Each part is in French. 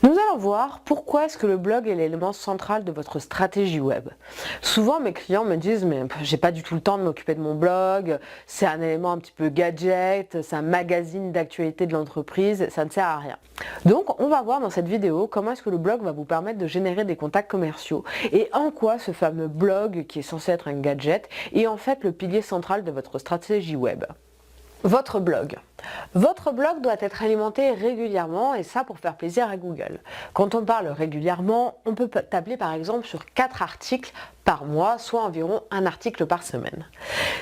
Nous allons voir pourquoi est-ce que le blog est l'élément central de votre stratégie web. Souvent mes clients me disent mais j'ai pas du tout le temps de m'occuper de mon blog, c'est un élément un petit peu gadget, c'est un magazine d'actualité de l'entreprise, ça ne sert à rien. Donc on va voir dans cette vidéo comment est-ce que le blog va vous permettre de générer des contacts commerciaux et en quoi ce fameux blog qui est censé être un gadget est en fait le pilier central de votre stratégie web. Votre blog. Votre blog doit être alimenté régulièrement et ça pour faire plaisir à Google. Quand on parle régulièrement, on peut tabler par exemple sur 4 articles par mois, soit environ un article par semaine.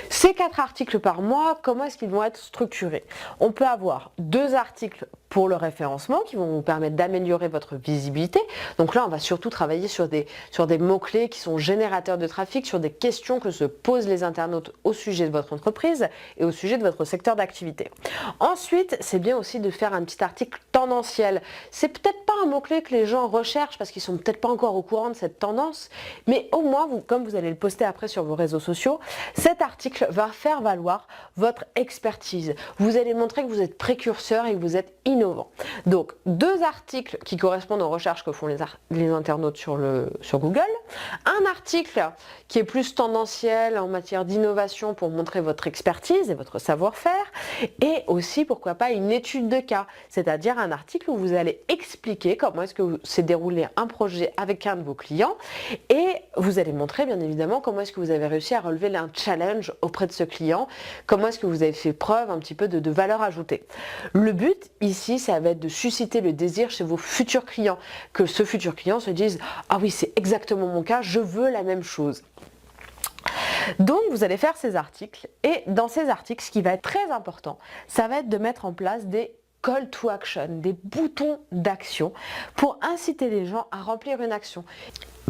Ces 4 articles par mois, comment est-ce qu'ils vont être structurés? On peut avoir 2 articles pour le référencement qui vont vous permettre d'améliorer votre visibilité. Donc là, on va surtout travailler sur des mots-clés qui sont générateurs de trafic, sur des questions que se posent les internautes au sujet de votre entreprise et au sujet de votre secteur d'activité. Ensuite, c'est bien aussi de faire un petit article tendanciel. C'est peut-être pas un mot-clé que les gens recherchent parce qu'ils sont peut-être pas encore au courant de cette tendance, mais au moins, comme vous allez le poster après sur vos réseaux sociaux, cet article va faire valoir votre expertise. Vous allez montrer que vous êtes précurseur et que vous êtes innovant. Donc, 2 articles qui correspondent aux recherches que font les internautes sur Google, un article qui est plus tendanciel en matière d'innovation pour montrer votre expertise et votre savoir-faire, et aussi, pourquoi pas, une étude de cas, c'est-à-dire un article où vous allez expliquer comment est-ce que s'est déroulé un projet avec un de vos clients, et vous allez montrer bien évidemment comment est-ce que vous avez réussi à relever un challenge auprès de ce client, comment est-ce que vous avez fait preuve un petit peu de valeur ajoutée. Le but ici, ça va être de susciter le désir chez vos futurs clients, que ce futur client se dise « Ah oui, c'est exactement mon cas, je veux la même chose ». Donc vous allez faire ces articles et dans ces articles, ce qui va être très important, ça va être de mettre en place des call to action, des boutons d'action pour inciter les gens à remplir une action.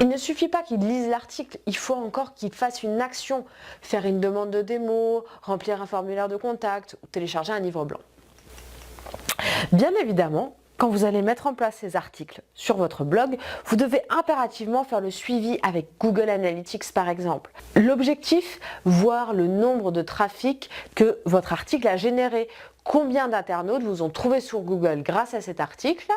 Il ne suffit pas qu'ils lisent l'article, il faut encore qu'ils fassent une action, faire une demande de démo, remplir un formulaire de contact ou télécharger un livre blanc. Bien évidemment, quand vous allez mettre en place ces articles sur votre blog, vous devez impérativement faire le suivi avec Google Analytics par exemple. L'objectif, voir le nombre de trafic que votre article a généré, combien d'internautes vous ont trouvé sur Google grâce à cet article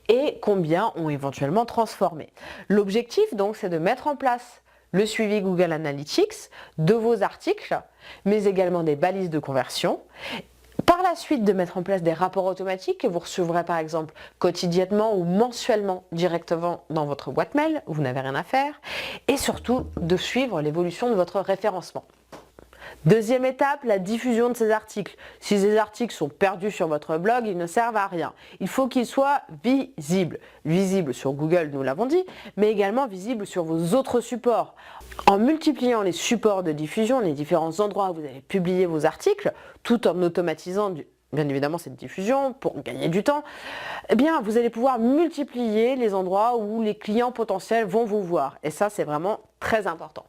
et combien ont éventuellement transformé. L'objectif donc c'est de mettre en place le suivi Google Analytics de vos articles, mais également des balises de conversion. Par la suite, de mettre en place des rapports automatiques que vous recevrez par exemple quotidiennement ou mensuellement directement dans votre boîte mail, vous n'avez rien à faire, et surtout de suivre l'évolution de votre référencement. Deuxième étape, la diffusion de ces articles. Si ces articles sont perdus sur votre blog, ils ne servent à rien. Il faut qu'ils soient visibles. Visibles sur Google, nous l'avons dit, mais également visibles sur vos autres supports. En multipliant les supports de diffusion, les différents endroits où vous allez publier vos articles, tout en automatisant bien évidemment cette diffusion pour gagner du temps, eh bien vous allez pouvoir multiplier les endroits où les clients potentiels vont vous voir. Et ça, c'est vraiment très important.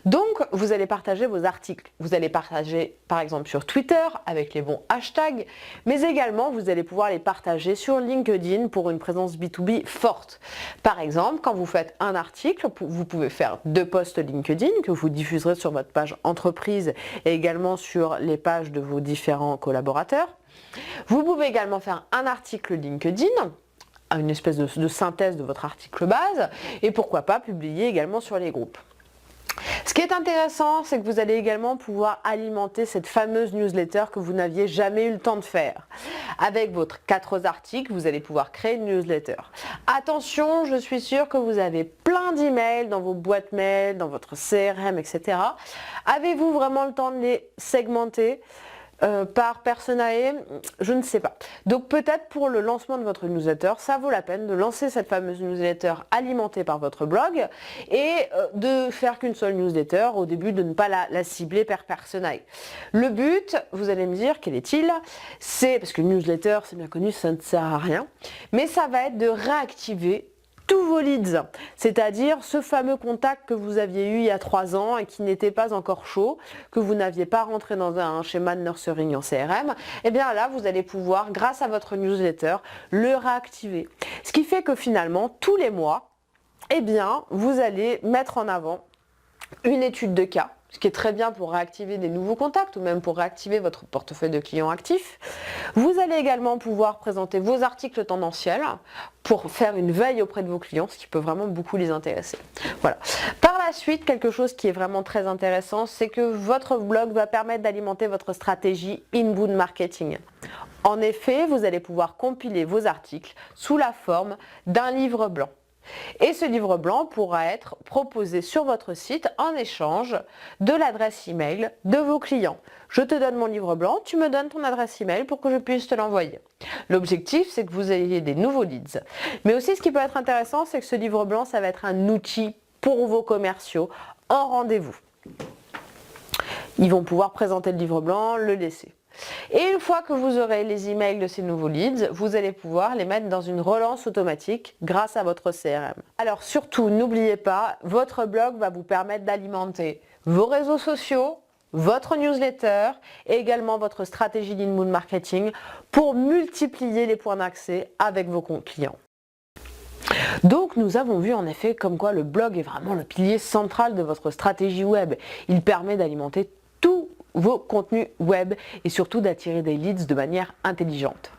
Donc, vous allez partager vos articles. Vous allez partager par exemple sur Twitter avec les bons hashtags, mais également vous allez pouvoir les partager sur LinkedIn pour une présence B2B forte. Par exemple, quand vous faites un article, vous pouvez faire 2 posts LinkedIn que vous diffuserez sur votre page entreprise et également sur les pages de vos différents collaborateurs. Vous pouvez également faire un article LinkedIn, une espèce de synthèse de votre article base, et pourquoi pas publier également sur les groupes. Ce qui est intéressant, c'est que vous allez également pouvoir alimenter cette fameuse newsletter que vous n'aviez jamais eu le temps de faire. Avec votre 4 articles, vous allez pouvoir créer une newsletter. Attention, je suis sûre que vous avez plein d'emails dans vos boîtes mail, dans votre CRM, etc. Avez-vous vraiment le temps de les segmenter par personae? Je ne sais pas. Donc peut-être pour le lancement de votre newsletter, ça vaut la peine de lancer cette fameuse newsletter alimentée par votre blog et de faire qu'une seule newsletter au début, de ne pas la cibler par personae. Le but, vous allez me dire, quel est-il? C'est, parce que newsletter, c'est bien connu, ça ne sert à rien, mais ça va être de réactiver tous vos leads, c'est-à-dire ce fameux contact que vous aviez eu il y a 3 ans et qui n'était pas encore chaud, que vous n'aviez pas rentré dans un schéma de nurturing en CRM, et bien là vous allez pouvoir, grâce à votre newsletter, le réactiver. Ce qui fait que finalement, tous les mois, eh bien, vous allez mettre en avant une étude de cas ce qui est très bien pour réactiver des nouveaux contacts ou même pour réactiver votre portefeuille de clients actifs. Vous allez également pouvoir présenter vos articles tendanciels pour faire une veille auprès de vos clients, ce qui peut vraiment beaucoup les intéresser. Voilà. Par la suite, quelque chose qui est vraiment très intéressant, c'est que votre blog va permettre d'alimenter votre stratégie inbound marketing. En effet, vous allez pouvoir compiler vos articles sous la forme d'un livre blanc. Et ce livre blanc pourra être proposé sur votre site en échange de l'adresse email de vos clients. Je te donne mon livre blanc, tu me donnes ton adresse email pour que je puisse te l'envoyer. L'objectif, c'est que vous ayez des nouveaux leads. Mais aussi, ce qui peut être intéressant, c'est que ce livre blanc, ça va être un outil pour vos commerciaux en rendez-vous. Ils vont pouvoir présenter le livre blanc, le laisser. Et une fois que vous aurez les emails de ces nouveaux leads, vous allez pouvoir les mettre dans une relance automatique grâce à votre CRM. Alors surtout, n'oubliez pas, votre blog va vous permettre d'alimenter vos réseaux sociaux, votre newsletter et également votre stratégie d'inbound marketing pour multiplier les points d'accès avec vos clients. Donc nous avons vu en effet comme quoi le blog est vraiment le pilier central de votre stratégie web. Il permet d'alimenter tous vos contenus web et surtout d'attirer des leads de manière intelligente.